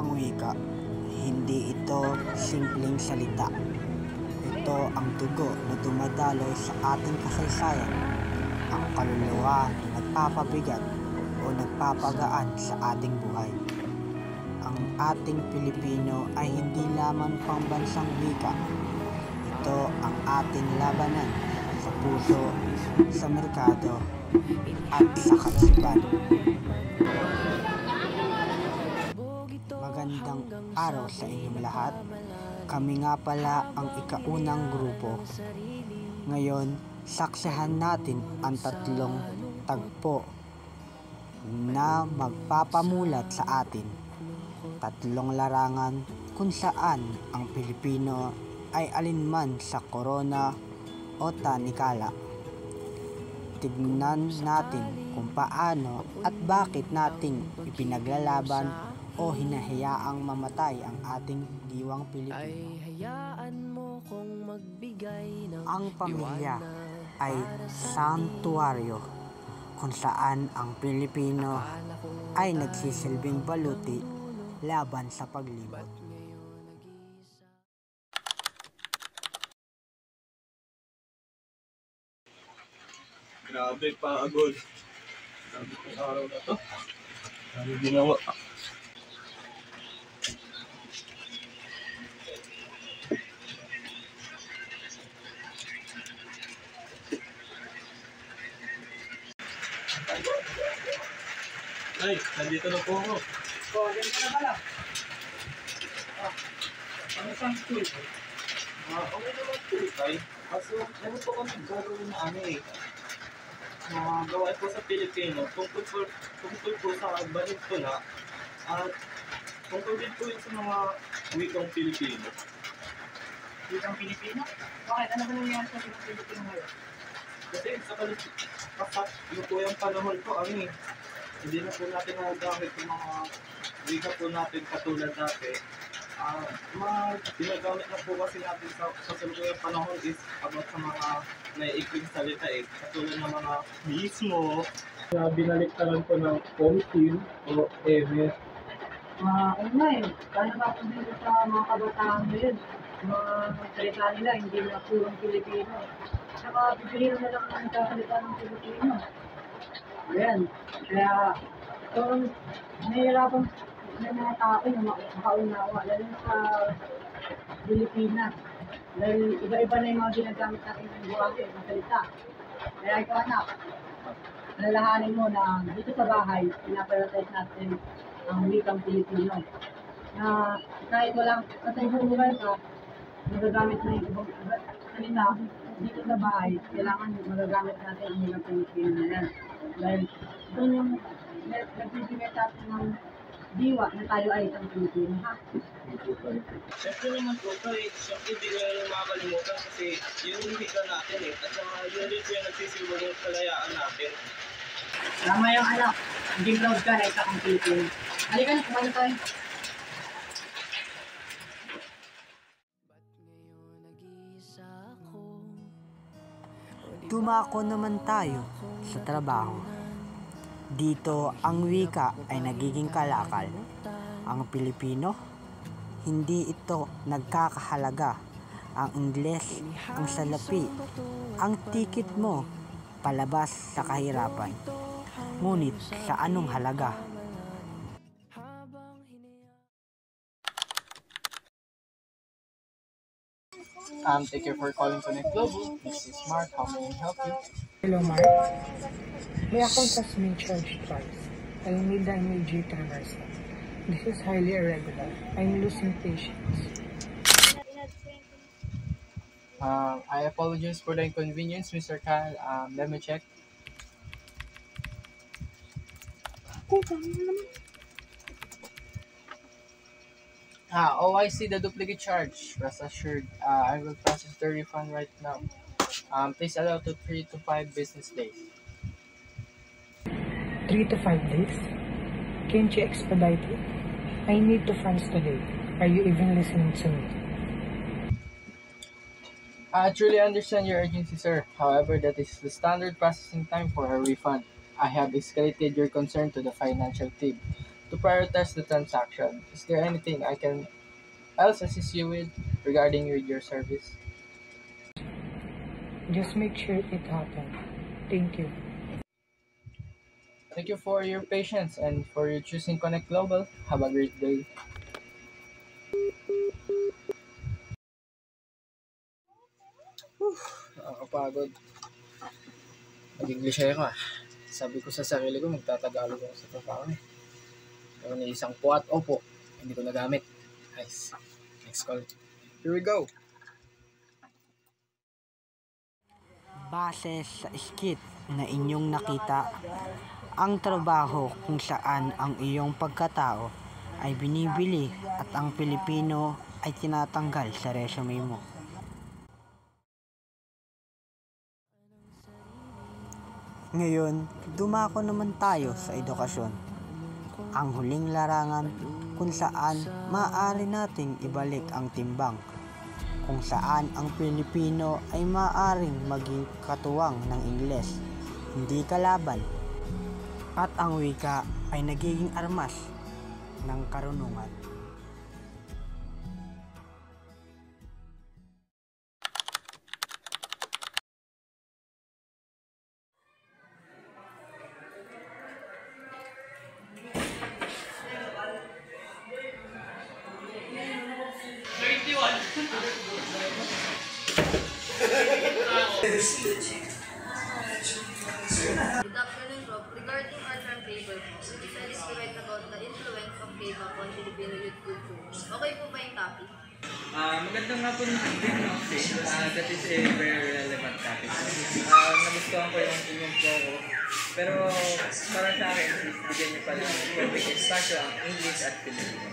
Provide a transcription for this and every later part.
ang wika. Hindi ito simpleng salita. Ito ang dugo na dumadaloy sa ating kasaysayan. Ang kaluluwa na nagpapabigat o nagpapagaan sa ating buhay. Ang ating Pilipino ay hindi lamang pambansang wika. Ito ang ating labanan sa puso, sa merkado, at sa kaisipan. Magandang araw sa inyong lahat. Kami nga pala ang ikaunang grupo. Ngayon, saksihan natin ang tatlong tagpo na magpapamulat sa atin. Tatlong larangan kung saan ang Pilipino ay alinman sa korona o tanikala. Tignan natin kung paano at bakit nating ipinaglalaban o hinahayaang mamatay ang ating diwang Pilipino. Ang pamilya ay santuaryo kung saan ang Pilipino ay nagsisilbing baluti laban sa paglibot. Grabe, pagod. Sabi ko araw na to. Sabi ginawa. Ay, nandito na po ako. Diyan ka na pala. Ano saan school? Okay naman po, tay. Kaso, ano po kami gagawin na ano eh. Gawain po sa Pilipino, tungkol po sa Balintula at tungkol din po yun sa mga wikang Pilipino. Wikang Pilipino? Bakit? Ano ba nangyari sa wikang Pilipino ngayon? Kasi sa yung po yung panahon po, hindi na po natin nagagamit yung mga wika po natin katulad dati. Ginagamit na po kasi natin sa kasalukuyang panahon is about sa mga naiikling salita katulad ng mga mismo. Binaliktaran po ng Pomkin o MS. Ano nga kaya ba kung dito sa mga kabataan ngayon, mga salita nila, hindi na purong Pilipino. Saka pipiliin na lang ang salita ng Pilipino. Ayan, kaya kung nahihirapan ng mga tao na makaunawa, lalo sa Pilipinas. Dahil iba-iba na yung mga ginagamit natin ng buwagi, ng salita. Kaya ikaw anak, alalahanin mo na dito sa bahay, pinaprioritize natin ang wikang Pilipino. Na kahit walang katayong lugar ka, magagamit na yung ibang salita dito sa bahay, kailangan magagamit natin ang wikang Pilipino na yan. Dahil doon yung nagbibigay sa atin ng diwa na tayo ay isang Pilipino, ha? Siyempre naman po, siyempre hindi ko yung makakalimutan kasi yun yung hika natin at saka yun din po yung nagsisimbolo ng kalayaan natin. Tama yung anak, hindi proud ka na isa kang Pilipino. Halika na, kumain tayo. Dumako naman tayo sa trabaho. Dito ang wika ay nagiging kalakal. Ang Pilipino, hindi ito nagkakahalaga. Ang Ingles, ang salapi, ang ticket mo palabas sa kahirapan. Ngunit sa anong halaga? Thank you for calling Connect Global. This is Mark. How can I help you? Hello, Mark. My account has been charged twice. I need the immediate reversal. This is highly irregular. I'm losing patience. I apologize for the inconvenience, Mr. Kyle. Let me check. I see the duplicate charge. Rest assured, I will process the refund right now. Please allow 3 to 5 business days. 3 to 5 days? Can't you expedite it? I need the funds today. Are you even listening to me? I truly understand your urgency, sir. However, that is the standard processing time for a refund. I have escalated your concern to the financial team. to prioritize the transaction. Is there anything I can else assist you with regarding your service? Just make sure it happens. Thank you. Thank you for your patience and for your choosing Connect Global. Have a great day. Nakakapagod. Nag-English ako ah. Sabi ko sa sarili ko, magtatagalog ako sa trabaho eh. Pero ni isang po at opo, hindi ko nagamit. Nice. Next call. Here we go. Base sa skit na inyong nakita, ang trabaho kung saan ang iyong pagkatao ay binibili at ang Pilipino ay tinatanggal sa resume mo. Ngayon, dumako naman tayo sa edukasyon. Ang huling larangan kung saan maaari nating ibalik ang timbang. Kung saan ang Pilipino ay maaaring maging katuwang ng Ingles, hindi kalaban. At ang wika ay nagiging armas ng karunungan. Good afternoon, Rob. Regarding our term paper po, we decided to write about the influence of K-pop on Filipino youth culture. Okay po ba yung topic? Magandang nga po din no, that is a very relevant topic. Nagustuhan ko yung inyong flow. Pero para sa akin, bigyan niyo pala ng perfect espasyo ang English at Filipino.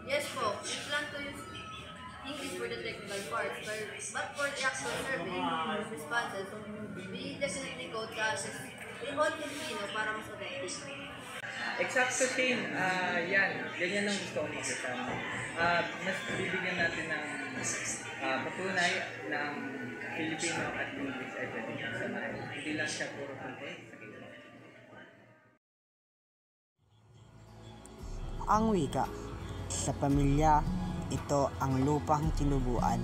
Yes po, we plan to use English for the technical parts, but for the actual survey responses, we definitely go to in all Filipino para mas effective. Eksakto, Shane. Ganyan lang gusto kong makita. Mas bibigyan natin ng patunay ng Filipino at English ay pwede samahan. Hindi lang siya puro tungkol sa K-pop. Ang wika. Sa pamilya, ito ang lupang tinubuan.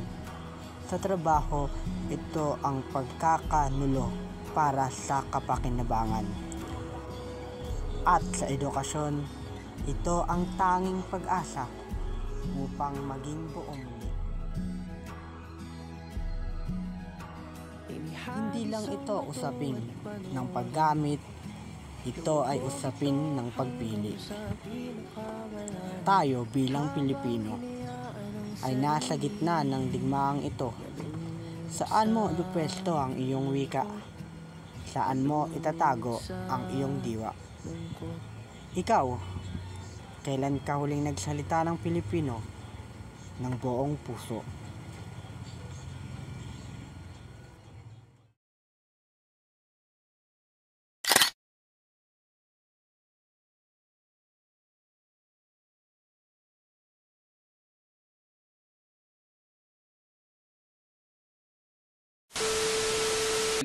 Sa trabaho, ito ang pagkakanulo para sa kapakinabangan. At sa edukasyon, ito ang tanging pag-asa upang maging buong muli. Hindi lang ito usapin ng paggamit, ito ay usapin ng pagpili. Tayo bilang Pilipino ay nasa gitna ng digmaang ito. Saan mo ipwesto ang iyong wika? Saan mo itatago ang iyong diwa? Ikaw, kailan ka huling nagsalita ng Pilipino ng buong puso?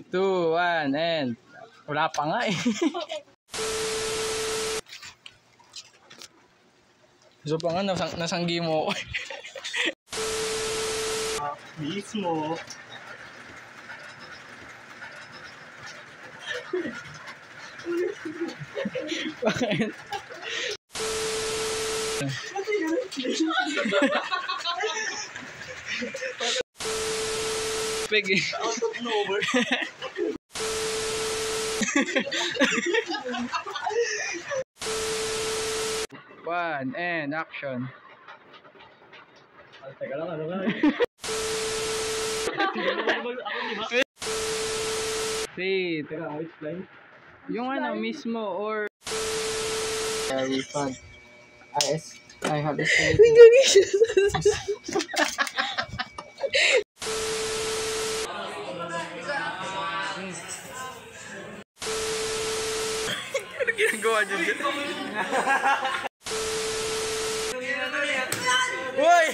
Two, one, and wala pa nga eh. So pa nga, nasanggi mo ako. Mismo. Bakit? Pegi. Out of nowhere. One, and action. Teka lang, ano nga? Three, Teka, which line? yung ano mismo or very fun. I have a ano ginagawa niyo dyan? Uy!